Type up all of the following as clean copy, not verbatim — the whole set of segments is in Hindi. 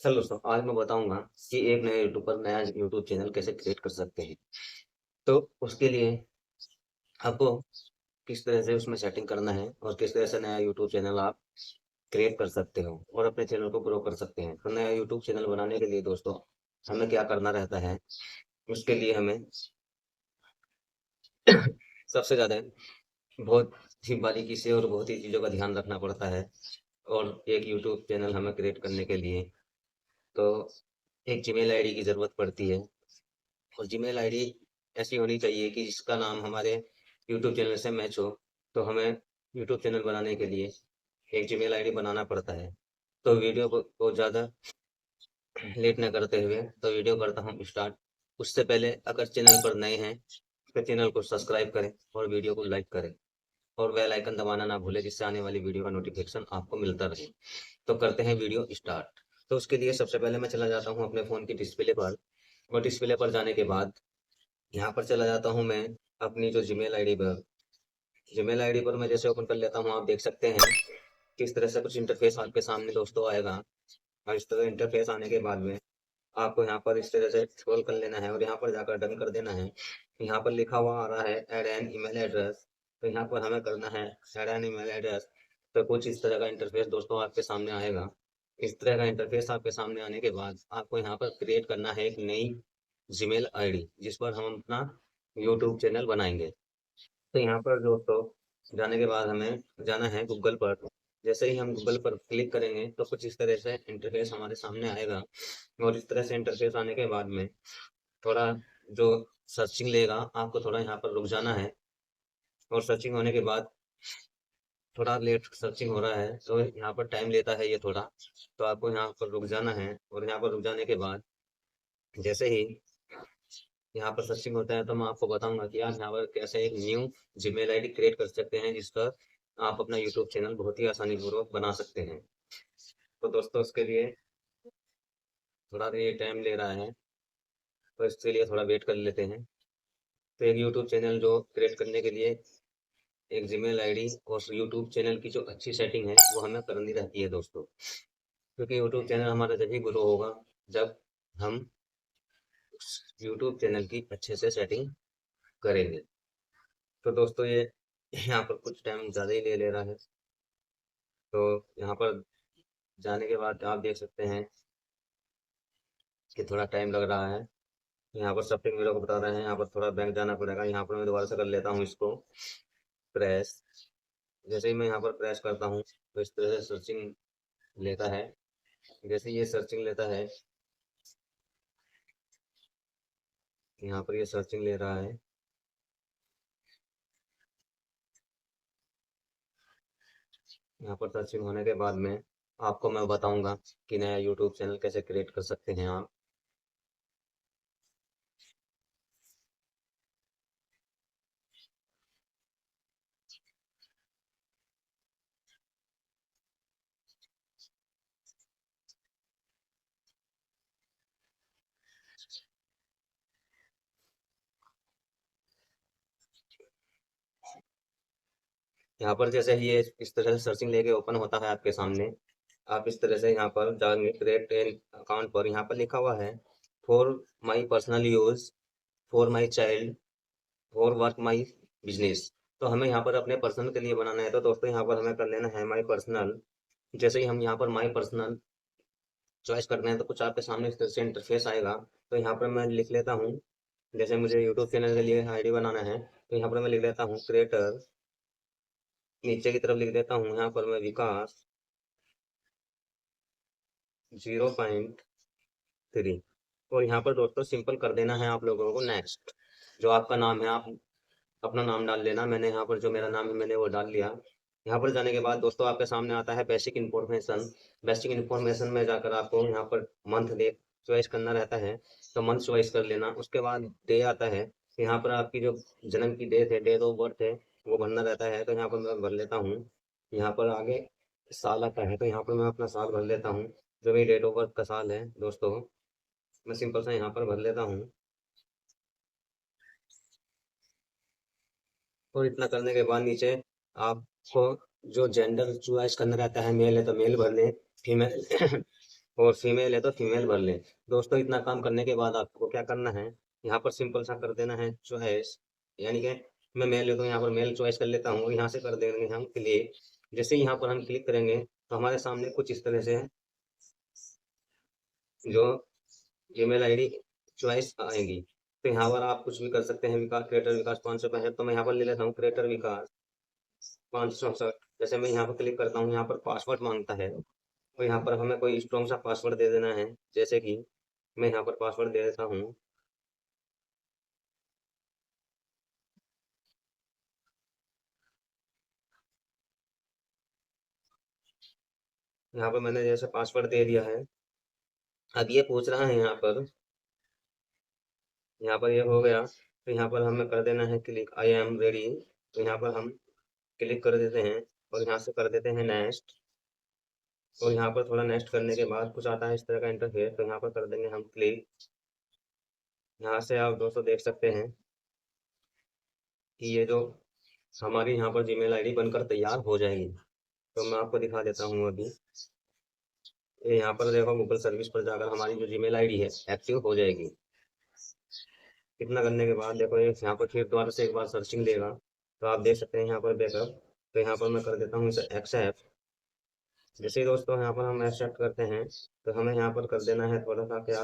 चलो दोस्तों, आज मैं बताऊंगा कि एक नए यूट्यूब पर नया यूट्यूब चैनल कैसे क्रिएट कर सकते हैं। तो उसके लिए आपको किस तरह से उसमें सेटिंग करना है और किस तरह से नया यूट्यूब चैनल आप क्रिएट कर सकते हो और अपने चैनल को ग्रो कर सकते हैं। तो नया यूट्यूब चैनल बनाने के लिए दोस्तों हमें क्या करना रहता है, उसके लिए हमें सबसे ज़्यादा बहुत ही बारीकी से और बहुत ही चीज़ों का ध्यान रखना पड़ता है। और एक यूट्यूब चैनल हमें क्रिएट करने के लिए तो एक जीमेल आईडी की ज़रूरत पड़ती है। और जीमेल आईडी ऐसी होनी चाहिए कि जिसका नाम हमारे यूट्यूब चैनल से मैच हो। तो हमें यूट्यूब चैनल बनाने के लिए एक जीमेल आईडी बनाना पड़ता है। तो वीडियो को ज़्यादा लेट न करते हुए तो वीडियो करता हूँ स्टार्ट। उससे पहले अगर चैनल पर नए हैं तो चैनल को सब्सक्राइब करें और वीडियो को लाइक करें और बेल आइकन दबाना ना भूलें, जिससे आने वाली वीडियो का नोटिफिकेशन आपको मिलता रहे। तो करते हैं वीडियो स्टार्ट। तो उसके लिए सबसे पहले मैं चला जाता हूँ अपने फ़ोन की डिस्प्ले पर। और डिस्प्ले पर जाने के बाद यहाँ पर चला जाता हूँ मैं अपनी जो जीमेल आईडी पर। जीमेल आईडी पर मैं जैसे ओपन कर लेता हूँ, आप देख सकते हैं किस तरह से कुछ इंटरफेस आपके सामने दोस्तों आएगा। और इस तरह इंटरफेस आने के बाद में आपको यहाँ पर इस तरह से स्क्रॉल कर लेना है और यहाँ पर जाकर डन कर देना है। यहाँ पर लिखा हुआ आ रहा है ऐड एन ईमेल एड्रेस। तो यहाँ पर हमें करना है ऐड एन ईमेल एड्रेस। तो कुछ इस तरह का इंटरफेस दोस्तों आपके सामने आएगा। इस तरह का इंटरफेस आपके सामने आने के बाद आपको यहाँ पर क्रिएट करना है एक नई जीमेल आईडी, जिस पर हम अपना यूट्यूब चैनल बनाएंगे। तो यहाँ पर दोस्तों जाने के बाद हमें जाना है गूगल पर। जैसे ही हम गूगल पर क्लिक करेंगे तो कुछ इस तरह से इंटरफेस हमारे सामने आएगा। और इस तरह से इंटरफेस आने के बाद में थोड़ा जो सर्चिंग लेगा, आपको थोड़ा यहाँ पर रुक जाना है। और सर्चिंग होने के बाद थोड़ा लेट सर्चिंग हो रहा है तो यहाँ पर टाइम लेता है ये थोड़ा। तो आपको यहाँ पर रुक जाना है और यहाँ पर रुक जाने के बाद जैसे ही यहाँ पर सर्चिंग होता है तो मैं आपको बताऊंगा कि आप यहाँ पर कैसे एक न्यू जीमेल आईडी क्रिएट कर सकते हैं, जिस पर आप अपना यूट्यूब चैनल बहुत ही आसानी पूर्वक बना सकते हैं। तो दोस्तों उसके लिए थोड़ा ये टाइम ले रहा है, तो इसके लिए थोड़ा वेट कर लेते हैं। तो एक यूट्यूब चैनल जो क्रिएट करने के लिए एक जीमेल आईडी और यूट्यूब चैनल की जो अच्छी सेटिंग है वो हमें करनी रहती है दोस्तों। क्योंकि यूट्यूब चैनल हमारा जब ही ग्रो होगा जब हम यूट्यूब चैनल की अच्छे से सेटिंग करेंगे। तो दोस्तों ये यहाँ पर कुछ टाइम ज़्यादा ही ले ले रहा है। तो यहाँ पर जाने के बाद आप देख सकते हैं कि थोड़ा टाइम लग रहा है। यहाँ पर सॉफ्टवेयर मेरे को बता रहे हैं, यहाँ पर थोड़ा बैंक जाना पड़ेगा। यहाँ पर मैं दोबारा से कर लेता हूँ इसको प्रेस। जैसे ही मैं यहाँ पर प्रेस करता हूँ तो इस तरह से सर्चिंग लेता है। जैसे ये सर्चिंग लेता है, यहाँ पर ये सर्चिंग ले रहा है। यहाँ पर सर्चिंग होने के बाद में आपको मैं बताऊंगा कि नया यूट्यूब चैनल कैसे क्रिएट कर सकते हैं आप। यहाँ पर जैसे ही ये इस तरह से सर्चिंग लेके ओपन होता है आपके सामने, आप इस तरह से यहाँ पर जाएंगे क्रिएट एन अकाउंट पर। यहाँ पर लिखा हुआ है for my personal use, for my child, for work my business. तो हमें यहाँ पर अपने पर्सनल के लिए बनाना है। तो दोस्तों यहाँ पर हमें कर लेना है माई पर्सनल। जैसे ही हम यहाँ पर माई पर्सनल चॉइस करते हैं तो कुछ आपके सामने इस तरह से इंटरफेस आएगा। तो यहाँ पर मैं लिख लेता हूँ, जैसे मुझे यूट्यूब चैनल के लिए आईडी बनाना है तो यहाँ पर मैं लिख लेता हूँ क्रिएटर। नीचे की तरफ लिख देता हूँ यहाँ पर मैं विकास 0.3। और यहाँ पर दोस्तों सिंपल कर देना है आप लोगों को नेक्स्ट। जो आपका नाम है आप अपना नाम डाल लेना। मैंने यहाँ पर जो मेरा नाम है मैंने वो डाल लिया। यहाँ पर जाने के बाद दोस्तों आपके सामने आता है बेसिक इन्फॉर्मेशन। बेसिक इन्फॉर्मेशन में जाकर आपको यहाँ पर मंथ डे चॉइस करना रहता है। तो मंथ चॉइस कर लेना। उसके बाद डे आता है, यहाँ पर आपकी जो जन्म की डेट है, डेट ऑफ बर्थ है, वो भरना रहता है। तो यहाँ पर मैं भर लेता हूँ। यहाँ पर आगे साल आता है तो यहाँ पर मैं अपना साल भर लेता हूँ, जो मेरी डेट ऑफ बर्थ का साल है दोस्तों। मैं सिंपल सा यहाँ पर भर लेता हूँ। और इतना करने के बाद नीचे आपको जो जेंडर चॉइस करना रहता है, मेल है तो मेल भर लें, फीमेल और फीमेल है तो फीमेल भर लें। दोस्तों इतना काम करने के बाद आपको क्या करना है, यहाँ पर सिंपल सा कर देना है चॉइस, यानी कि मैं मेल ले तो यहाँ पर मेल चॉइस कर लेता हूँ, यहाँ से कर देंगे हम क्लिक। जैसे यहाँ पर हम क्लिक करेंगे तो हमारे सामने कुछ इस तरह से जो जीमेल आईडी चॉइस आएगी। तो यहाँ पर आप कुछ भी कर सकते हैं, विकास क्रिएटर विकास 565, तो मैं यहाँ पर ले लेता हूँ क्रिएटर विकास 567। जैसे मैं यहाँ पर क्लिक करता हूँ, यहाँ पर पासवर्ड मांगता है, तो यहाँ पर हमें कोई स्ट्रॉन्ग सा पासवर्ड दे देना है। जैसे कि मैं यहाँ पर पासवर्ड दे देता हूँ, यहाँ पर मैंने जैसे पासवर्ड दे दिया है। अब ये पूछ रहा है यहाँ पर ये हो गया, तो यहाँ पर हमें कर देना है क्लिक आई एम रेडी। तो यहाँ पर हम क्लिक कर देते हैं और यहाँ से कर देते हैं नेक्स्ट। और यहाँ पर थोड़ा नेक्स्ट करने के बाद कुछ आता है इस तरह का इंटरफेस, तो यहाँ पर कर देंगे हम क्लिक। यहाँ से आप दोस्तों देख सकते हैं कि ये जो हमारी यहाँ पर जीमेल आईडी बनकर तैयार हो जाएगी। तो मैं आपको दिखा देता हूँ अभी। ये यहाँ पर देखो गूगल सर्विस पर जाकर हमारी जो जीमेल आईडी है एक्टिव हो जाएगी। इतना करने के बाद देखो ये यहाँ पर फिर दोबारा से एक बार सर्चिंग देगा, तो आप देख सकते हैं यहाँ पर बैकअप। तो यहाँ पर मैं कर देता हूँ इसे एक्सेप्ट। जैसे ही दोस्तों यहाँ पर हम एक्सेप्ट करते हैं तो हमें यहाँ पर कर देना है थोड़ा सा क्या,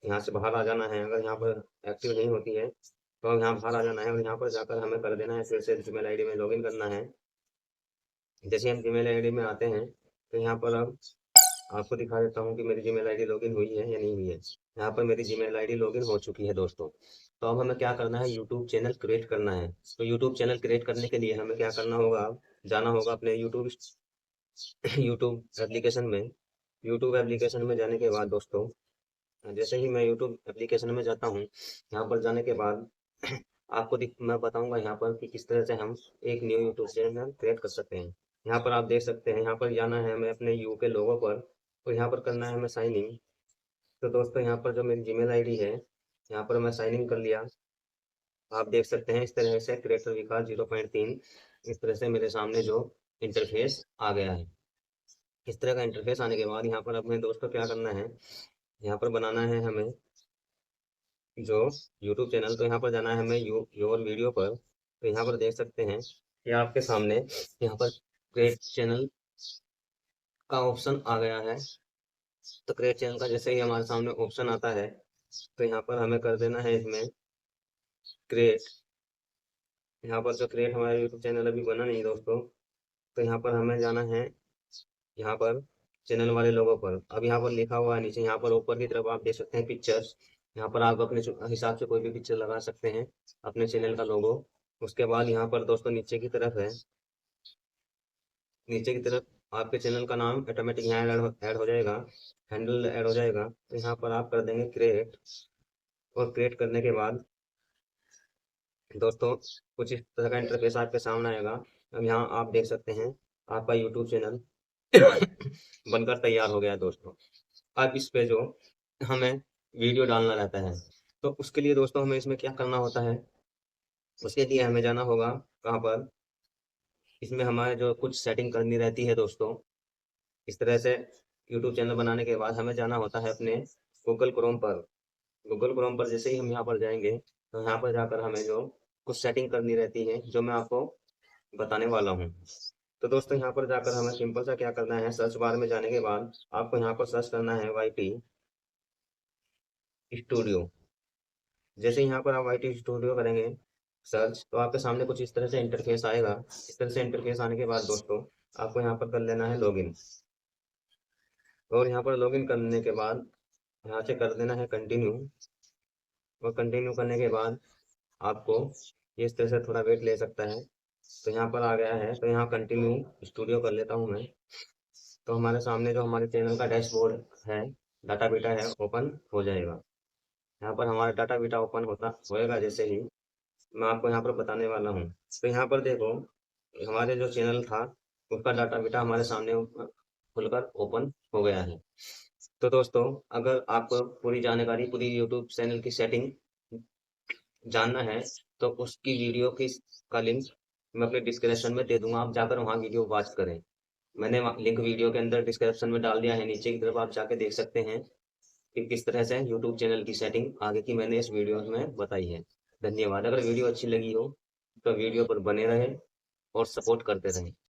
यहाँ से बाहर आ जाना है। अगर यहाँ पर एक्टिव नहीं होती है तो हम यहाँ बाहर आ जाना है और यहाँ पर जाकर हमें कर देना है फिर से जीमेल आईडी में लॉगिन करना है। जैसे हम जीमेल आईडी में आते हैं तो यहाँ पर अब आपको दिखा देता हूँ कि मेरी जीमेल आईडी लॉगिन हुई है या नहीं हुई है। यहाँ पर मेरी जीमेल आईडी लॉगिन हो चुकी है दोस्तों। तो अब हमें क्या करना है, यूट्यूब चैनल क्रिएट करना है। तो यूट्यूब चैनल क्रिएट करने के लिए हमें क्या करना होगा, जाना होगा अपने यूट्यूब यूट्यूब एप्लीकेशन में। यूट्यूब एप्लीकेशन में जाने के बाद दोस्तों, जैसे ही मैं यूट्यूब एप्लीकेशन में जाता हूँ, यहाँ पर जाने के बाद आपको मैं बताऊंगा यहाँ पर कि किस तरह से हम एक न्यू यूट्यूब चैनल क्रिएट कर सकते हैं। यहाँ पर आप देख सकते हैं, यहाँ पर जाना है हमें अपने यू के लोगो पर, तो यहाँ पर करना है हमें साइन इन। तो दोस्तों यहाँ पर जो मेरी जीमेल आईडी है, यहाँ पर मैं साइन इन कर लिया। आप देख सकते हैं इस तरह से क्रिएटर विकास 0.3 इस तरह से मेरे सामने जो इंटरफेस आ गया है। इस तरह का इंटरफेस आने के बाद यहाँ पर अपने दोस्तों क्या करना है, यहाँ पर बनाना है हमें जो यूट्यूब चैनल। तो यहाँ पर जाना है हमें योर वीडियो पर। तो यहाँ पर देख सकते हैं कि आपके सामने यहाँ पर क्रिएट चैनल का ऑप्शन आ गया है। तो क्रिएट चैनल का जैसे ही हमारे सामने ऑप्शन आता है तो यहाँ पर हमें कर देना है इसमें क्रिएट। यहाँ पर जो क्रिएट हमारा यूट्यूब चैनल अभी बना नहीं दोस्तों, तो यहाँ पर हमें जाना है यहाँ पर चैनल वाले लोगों पर। अब यहाँ पर लिखा हुआ है नीचे, यहाँ पर ऊपर की तरफ आप देख सकते हैं पिक्चर्स। यहाँ पर आप अपने हिसाब से कोई भी पिक्चर लगा सकते हैं, अपने चैनल का लोगो। उसके बाद यहाँ पर दोस्तों नीचे की तरफ है, नीचे की तरफ आपके चैनल का नाम ऑटोमेटिक यहाँ ऐड हो जाएगा, हैंडल ऐड हो जाएगा। तो यहाँ पर आप कर देंगे क्रिएट। और क्रिएट करने के बाद दोस्तों कुछ इस तरह का इंटरफेस आपके सामने आएगा। अब यहाँ आप देख सकते हैं आपका यूट्यूब चैनल बनकर तैयार हो गया है दोस्तों। अब इस पे जो हमें वीडियो डालना रहता है, तो उसके लिए दोस्तों हमें इसमें क्या करना होता है, उसके लिए हमें जाना होगा कहाँ पर, इसमें हमारे जो कुछ सेटिंग करनी रहती है दोस्तों। इस तरह से यूट्यूब चैनल बनाने के बाद हमें जाना होता है अपने गूगल क्रोम पर। गूगल क्रोम पर जैसे ही हम यहाँ पर जाएंगे तो यहाँ पर जाकर हमें जो कुछ सेटिंग करनी रहती है जो मैं आपको बताने वाला हूँ। तो दोस्तों यहाँ पर जाकर हमें सिंपल सा क्या करना है, सर्च बार में जाने के बाद आपको यहाँ पर सर्च करना है वाईटी स्टूडियो। जैसे यहाँ पर आप वाईटी स्टूडियो करेंगे सर्च, तो आपके सामने कुछ इस तरह से इंटरफेस आएगा। इस तरह से इंटरफेस आने के बाद दोस्तों आपको यहाँ पर कर लेना है लॉगिन। और यहाँ पर लॉगिन करने के बाद यहाँ से कर देना है कंटिन्यू। और कंटिन्यू करने के बाद आपको ये इस तरह से थोड़ा वेट ले सकता है। तो यहाँ पर आ गया है, तो यहाँ कंटिन्यू स्टूडियो कर लेता हूँ मैं। तो हमारे सामने जो हमारे चैनल का डैशबोर्ड है, डाटा बीटा है, ओपन हो जाएगा। यहाँ पर हमारा डाटा बीटा ओपन होता होएगा जैसे ही मैं आपको यहाँ पर बताने वाला हूँ। तो यहाँ पर देखो हमारे जो चैनल था उसका डाटा बीटा हमारे सामने खुलकर ओपन हो गया है। तो दोस्तों अगर आपको पूरी जानकारी, पूरी यूट्यूब चैनल की सेटिंग जानना है तो उसकी वीडियो की का लिंक मैं अपने डिस्क्रिप्शन में दे दूंगा, आप जाकर वहाँ वीडियो वॉच करें। मैंने लिंक वीडियो के अंदर डिस्क्रिप्शन में डाल दिया है, नीचे की तरफ आप जाके देख सकते हैं कि किस तरह से यूट्यूब चैनल की सेटिंग आगे की मैंने इस वीडियो में बताई है। धन्यवाद। अगर वीडियो अच्छी लगी हो तो वीडियो पर बने रहें और सपोर्ट करते रहें।